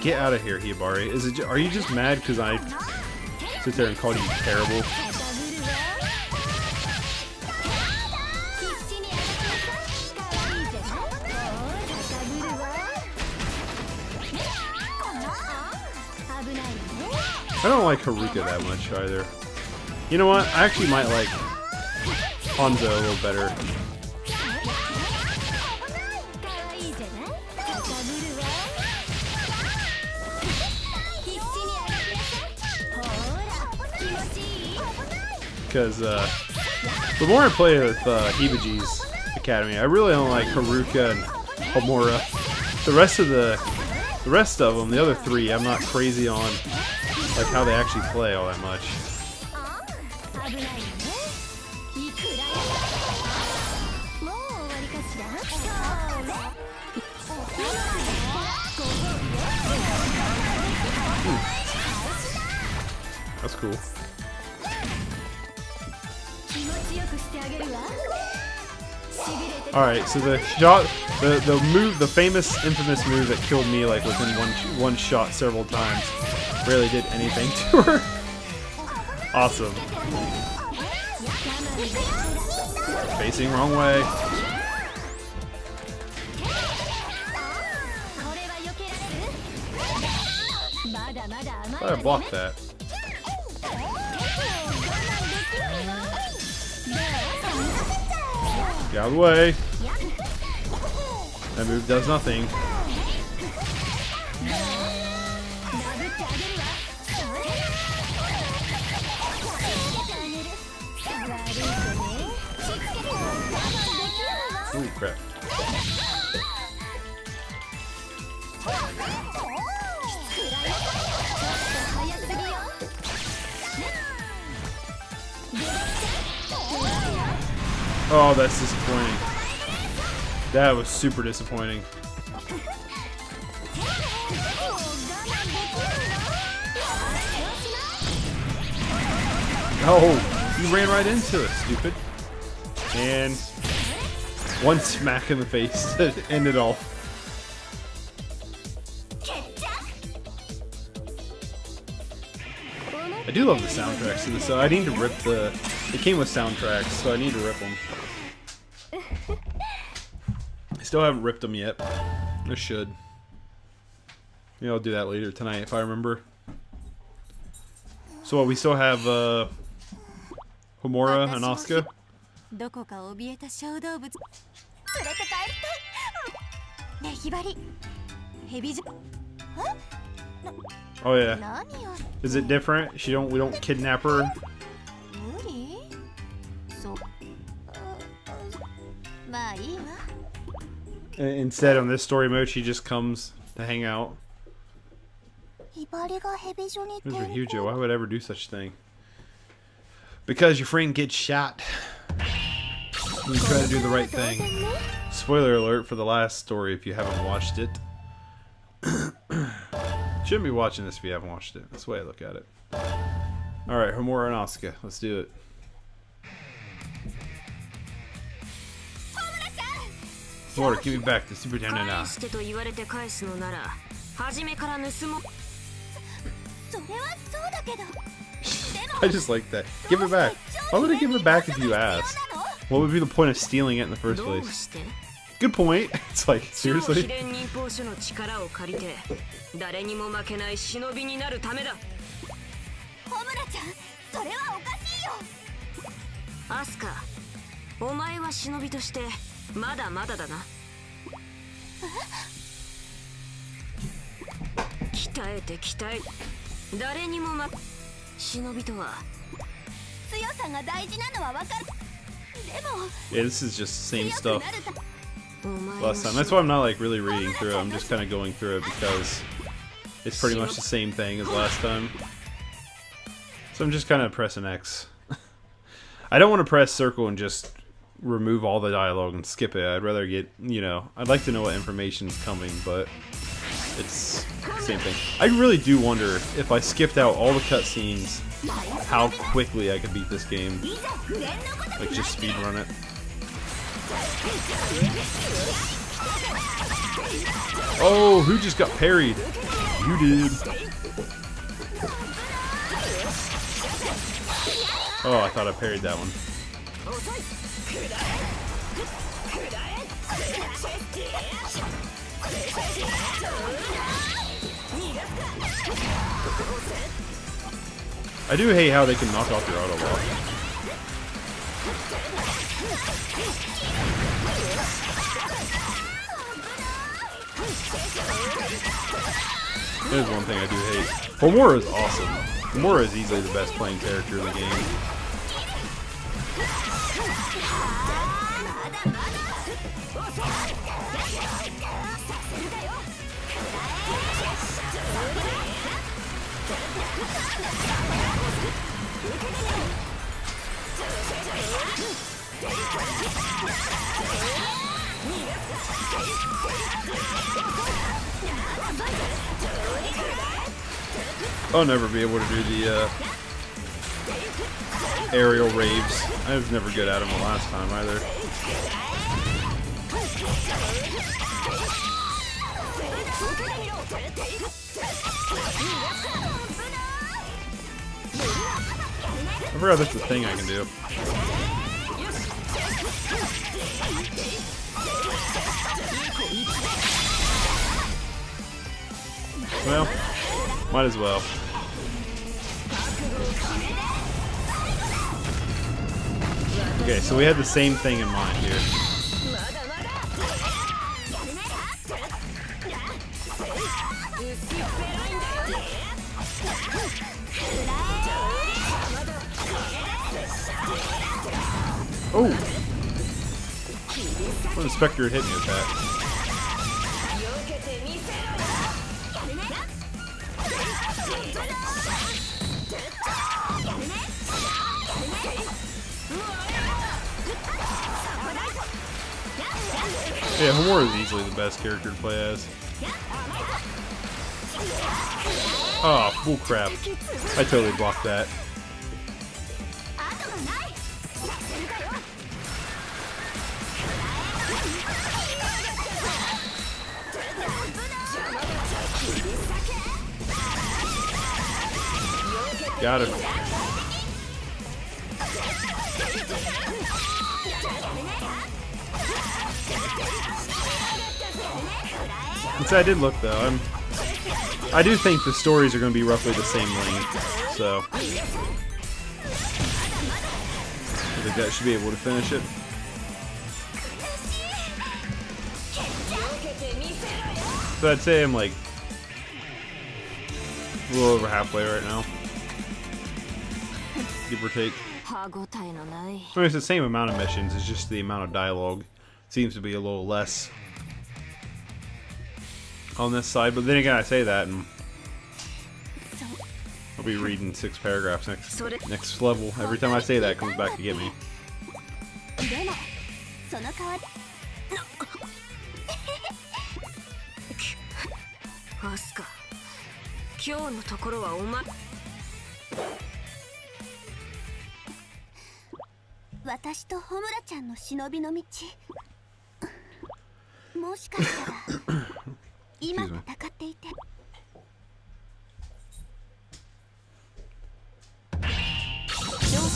Get out of here, Hibari. Is it? Are you just mad because I sit there and call you terrible? I don't like Haruka that much either. You know what? I actually might like Hanzo a little better. Because the more I play with Hibaji's Academy, I really don't like Haruka and Homura. The rest of them, the other three, I'm not crazy on like how they actually play all that much. That's cool. Alright, so the shot, the move, the famous, infamous move that killed me like within one shot several times, really did anything to her. Awesome. Facing wrong way. I blocked that. Get out of the way. That move does nothing. Holy crap. Oh, that's disappointing. That was super disappointing. Oh, you ran right into it, stupid. And one smack in the face to end it all. I do love the soundtracks to this, so I need to rip the... It came with soundtracks, so I need to rip them. I still haven't ripped them yet. I should. Maybe I'll do that later tonight if I remember. So we still have Homura and Asuka. Oh yeah. Is it different? We don't kidnap her. Instead, on this story mode, she just comes to hang out. Mr. Hujo, why would I ever do such a thing? Because your friend gets shot. You try to do the right thing. Spoiler alert for the last story if you haven't watched it. Shouldn't be watching this if you haven't watched it. That's the way I look at it. Alright, Homura and Asuka. Let's do it. Homura, give me back the Super Nintendo now. I just like that. Give it back. Why would I give it back if you asked? What would be the point of stealing it in the first place? Good point. It's like, seriously? Yeah, this is just the same stuff last time. That's why I'm not like really reading through it. I'm just kind of going through it because it's pretty much the same thing as last time. So I'm just kind of pressing X. I don't want to press circle and just remove all the dialogue and skip it. I'd rather get, you know, I'd like to know what information's coming, but it's the same thing. I really do wonder if I skipped out all the cutscenes, how quickly I could beat this game. Like, just speedrun it. Oh, who just got parried? You did. Oh, I thought I parried that one. I do hate how they can knock off your auto lock. There's one thing I do hate. Homura is awesome. Homura is easily the best playing character in the game. I'll never be able to do the aerial raves. I was never good at them the last time either. I forgot that's the thing I can do. Well, might as well. Okay, so we had the same thing in mind here. Oh! What a Spectre hit me with that. Yeah, Homura is easily the best character to play as. Oh, bull crap. I totally blocked that. Got it. I did look though. I do think the stories are going to be roughly the same length, so I think that should be able to finish it. So I'd say I'm like a little over halfway right now, give or take. I mean, it's the same amount of missions, it's just the amount of dialogue seems to be a little less on this side, but then again I say that and I'll be reading 6 paragraphs next level. Every time I say that, it comes back to get me. Excuse me.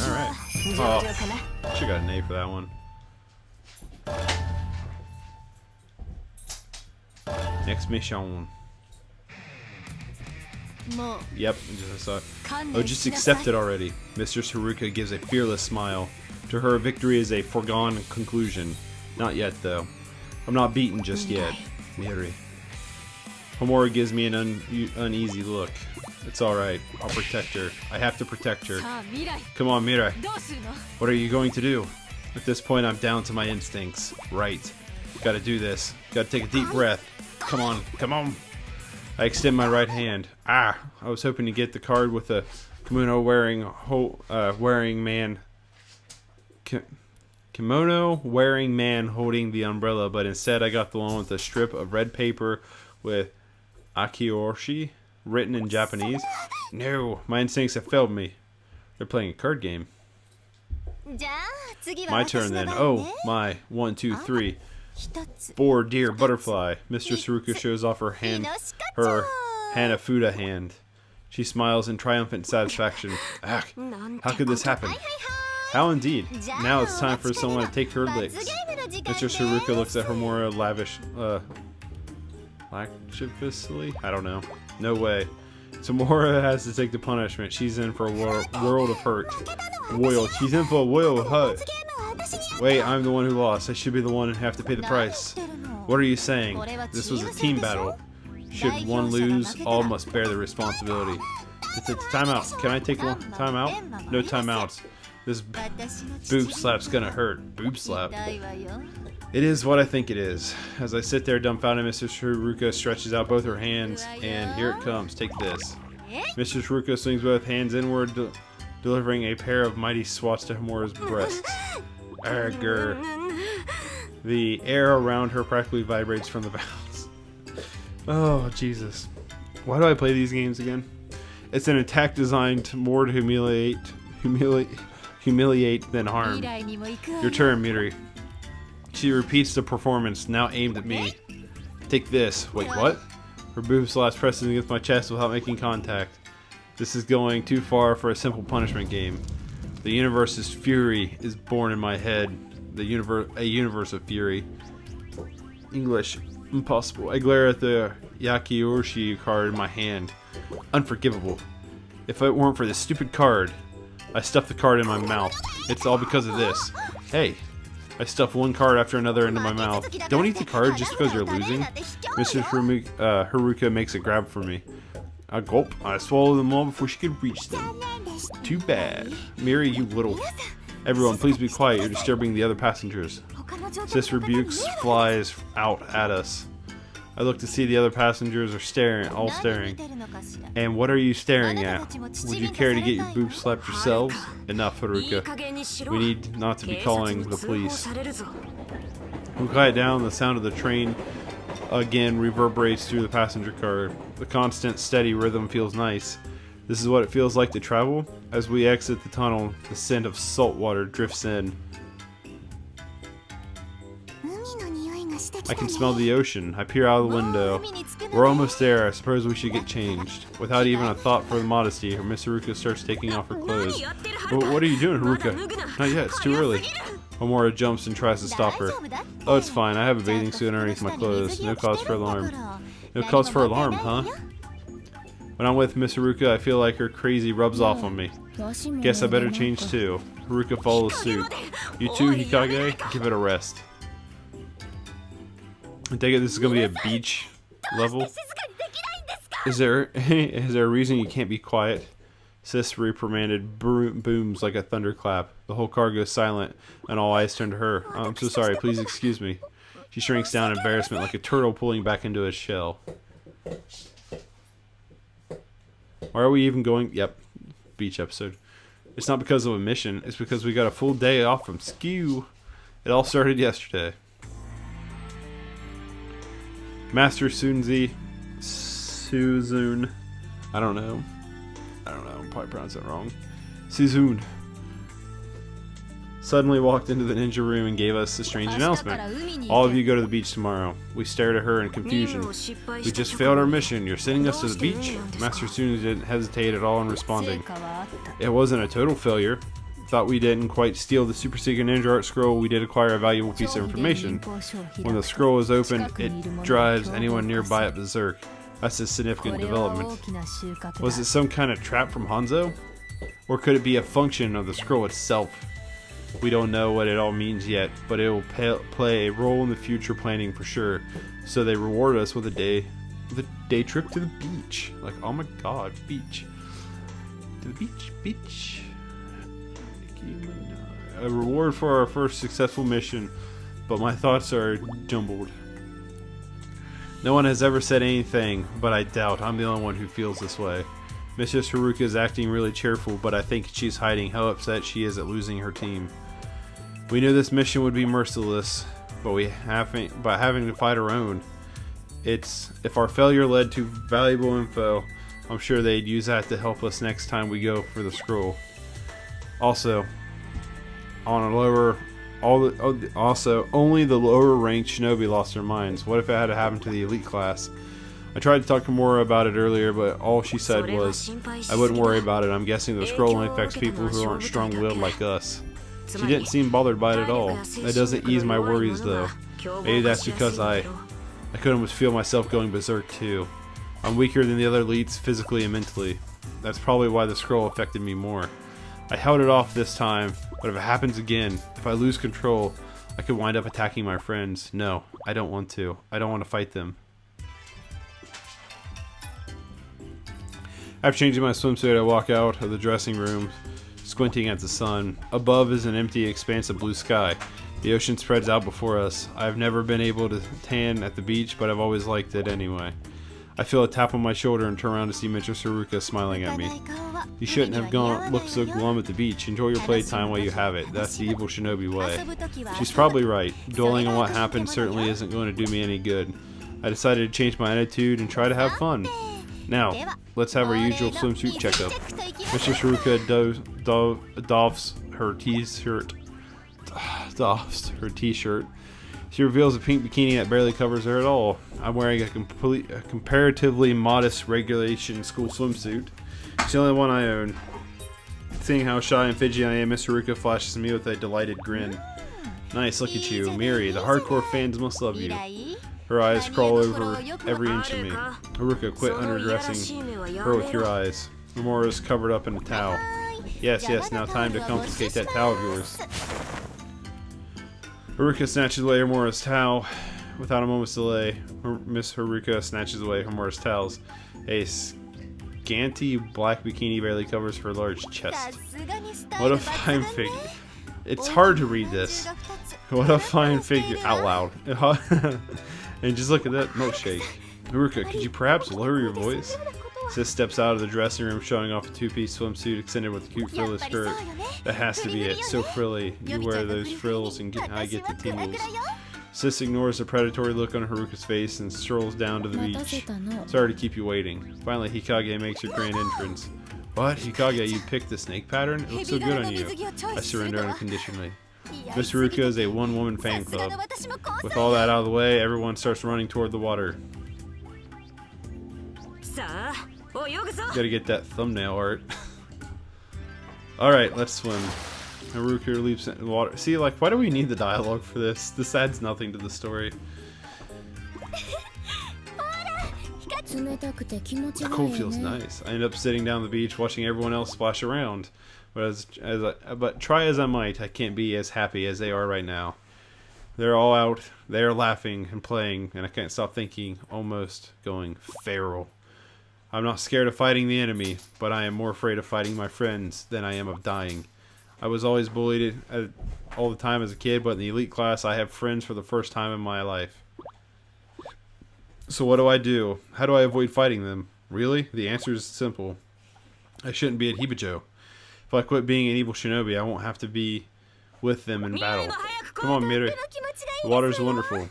Alright. Oh, should've got an A for that one. Next mission. Yep, I saw it. Oh, just accept it already. Mistress Haruka gives a fearless smile. To her, victory is a foregone conclusion. Not yet, though. I'm not beaten just yet. Miri. Homura gives me an uneasy look. It's alright. I'll protect her. I have to protect her. Come on, Mirai. What are you going to do? At this point, I'm down to my instincts. Right. Gotta do this. Gotta take a deep breath. Come on. Come on. I extend my right hand. Ah! I was hoping to get the card with a kimono wearing man holding the umbrella, but instead I got the one with a strip of red paper with Akiyoshi written in Japanese. No, my instincts have failed me. They're playing a card game. My turn then. Oh my, 1, 2, 3. 4 dear butterfly. Mistress Haruka shows off her Hanafuda hand. She smiles in triumphant satisfaction. Ah, how could this happen? How indeed. Now it's time for someone to take her licks. Mr. Haruka looks at her more lasciviously? I don't know. No way. Tamura has to take the punishment. She's in for a world of hurt. She's in for a world of hurt. Wait, I'm the one who lost. I should be the one who have to pay the price. What are you saying? This was a team battle. Should one lose, all must bear the responsibility. Time out. Can I take one time out? No time outs. This boob slap's gonna hurt. Boob slap. It is what I think it is. As I sit there dumbfounded, Mrs. Haruka stretches out both her hands, and here it comes. Take this. Mrs. Haruka swings both hands inward, delivering a pair of mighty swats to Hamura's breasts. Arrgh. The air around her practically vibrates from the bounce. Oh, Jesus. Why do I play these games again? It's an attack designed more to humiliate than harm. Your turn, Midori. She repeats the performance, now aimed at me. Take this. Wait, what? Her boob slaps presses against my chest without making contact. This is going too far for a simple punishment game. The universe's fury is born in my head. A universe of fury. English. Impossible. I glare at the Yakiyoshi card in my hand. Unforgivable. If it weren't for this stupid card. I stuff the card in my mouth. It's all because of this. Hey. I stuff one card after another into my mouth. Don't eat the card just because you're losing. Mrs. Haruka makes a grab for me. I gulp. I swallow them all before she could reach them. Too bad. Miri, you little... Everyone, please be quiet. You're disturbing the other passengers. Sis rebukes flies out at us. I look to see the other passengers are all staring. And what are you staring at? Would you care to get your boobs slapped yourselves? Enough, Haruka. We need not to be calling the police. We quiet down. The sound of the train again reverberates through the passenger car. The constant, steady rhythm feels nice. This is what it feels like to travel. As we exit the tunnel, the scent of salt water drifts in. I can smell the ocean. I peer out of the window. We're almost there. I suppose we should get changed. Without even a thought for the modesty, Miss Haruka starts taking off her clothes. What are you doing, Haruka? Not yet. It's too early. Homura jumps and tries to stop her. Oh, it's fine. I have a bathing suit underneath my clothes. No cause for alarm. No cause for alarm, huh? When I'm with Miss Haruka, I feel like her crazy rubs off on me. Guess I better change too. Haruka follows suit. You too, Hikage? Give it a rest. I take it this is going to be a beach level. Is there a reason you can't be quiet? Sis reprimanded booms like a thunderclap. The whole car goes silent, and all eyes turn to her. Oh, I'm so sorry, please excuse me. She shrinks down in embarrassment like a turtle pulling back into its shell. Why are we even going? Yep, beach episode. It's not because of a mission, it's because we got a full day off from skew. It all started yesterday. Master Suzun. I don't know. I'm probably pronouncing it wrong. Suzun suddenly walked into the ninja room and gave us a strange announcement. All of you go to the beach tomorrow. We stared at her in confusion. We just failed our mission. You're sending us to the beach? Master Suzun didn't hesitate at all in responding. It wasn't a total failure. Thought we didn't quite steal the super secret ninja art scroll, we did acquire a valuable piece of information. When the scroll is opened, it drives anyone nearby at berserk. That's a significant development. Was it some kind of trap from Hanzo? Or could it be a function of the scroll itself? We don't know what it all means yet, but it will play a role in the future planning for sure. So they reward us with a day trip to the beach. Like, oh my god, beach. To the beach. A reward for our first successful mission, but my thoughts are jumbled. No one has ever said anything, but I doubt I'm the only one who feels this way. Mrs. Haruka is acting really cheerful, but I think she's hiding how upset she is at losing her team. We knew this mission would be merciless, but having to fight our own. If our failure led to valuable info, I'm sure they'd use that to help us next time we go for the scroll. Also, only the lower ranked shinobi lost their minds. What if it had to happen to the elite class? I tried to talk to Homura about it earlier, but all she said was, I wouldn't worry about it. I'm guessing the scroll only affects people who aren't strong-willed like us. She didn't seem bothered by it at all. That doesn't ease my worries, though. Maybe that's because I could almost feel myself going berserk, too. I'm weaker than the other elites physically and mentally. That's probably why the scroll affected me more. I held it off this time, but if it happens again, if I lose control, I could wind up attacking my friends. No, I don't want to. I don't want to fight them. After changing my swimsuit, I walk out of the dressing room, squinting at the sun. Above is an empty expanse of blue sky. The ocean spreads out before us. I've never been able to tan at the beach, but I've always liked it anyway. I feel a tap on my shoulder and turn around to see Mistress Haruka smiling at me. You shouldn't have looked so glum at the beach. Enjoy your playtime while you have it. That's the evil shinobi way. She's probably right. Dwelling on what happened certainly isn't going to do me any good. I decided to change my attitude and try to have fun. Now, let's have our usual swimsuit checkup. Mistress Haruka doffs her t-shirt. She reveals a pink bikini that barely covers her at all. I'm wearing a comparatively modest regulation school swimsuit. It's the only one I own. Seeing how shy and fidgety I am, Miss Haruka flashes me with a delighted grin. Nice, look at you. Miri, the hardcore fans must love you. Her eyes crawl over every inch of me. Haruka, quit underdressing her with your eyes. Homura is covered up in a towel. Yes, now time to confiscate that towel of yours. Haruka snatches away Homura's towel. Without a moment's delay, Miss Haruka snatches away Homura's towels. A scanty black bikini barely covers her large chest. What a fine figure. It's hard to read this. What a fine figure. Out loud. And just look at that milkshake. Haruka, could you perhaps lower your voice? Sis steps out of the dressing room, showing off a two-piece swimsuit extended with a cute frilly skirt. That has to be it. So frilly. You wear those frills and I get the tingles. Sis ignores the predatory look on Haruka's face and strolls down to the beach. Sorry to keep you waiting. Finally, Hikage makes her grand entrance. What? Hikage, you picked the snake pattern? It looks so good on you. I surrender unconditionally. Miss Haruka is a one-woman fan club. With all that out of the way, everyone starts running toward the water. Gotta get that thumbnail art. Alright, let's swim. Haruka leaps into the water. See, like, why do we need the dialogue for this? This adds nothing to the story. The cold feels nice. I end up sitting down the beach watching everyone else splash around. But try as I might, I can't be as happy as they are right now. They're all out, they're laughing and playing, and I can't stop thinking, almost going feral. I'm not scared of fighting the enemy, but I am more afraid of fighting my friends than I am of dying. I was always bullied all the time as a kid, but in the elite class I have friends for the first time in my life. So what do I do? How do I avoid fighting them? Really? The answer is simple. I shouldn't be at Hibajo. If I quit being an evil shinobi, I won't have to be with them in battle. Come on, Miri. The water's wonderful.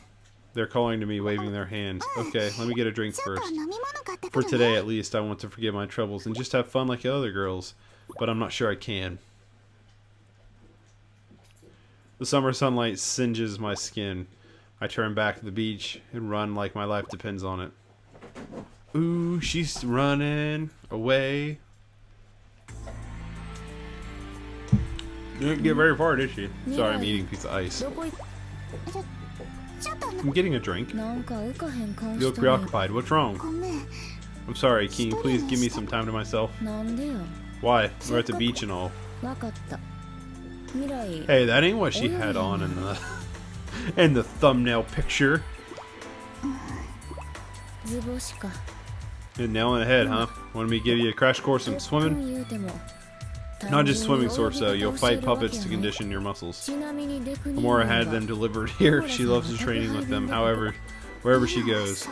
They're calling to me, waving their hands. Okay, let me get a drink first. For today, at least, I want to forget my troubles and just have fun like the other girls. But I'm not sure I can. The summer sunlight singes my skin. I turn back to the beach and run like my life depends on it. Ooh, she's running away. Didn't get very far, did she? Sorry, I'm eating a piece of ice. I'm getting a drink. You look preoccupied. What's wrong? I'm sorry, can you please give me some time to myself? Why? We're at the beach and all. Hey, that ain't what she had on in the thumbnail picture. Hit nail on the head, huh? Want me to give you a crash course in swimming? Not just swimming source though, you'll fight puppets to condition your muscles. Homura had them delivered here. She loves the training with them, however, wherever she goes.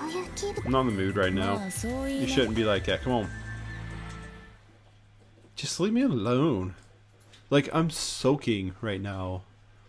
I'm not in the mood right now. You shouldn't be like that, come on. Just leave me alone. Like, I'm soaking right now.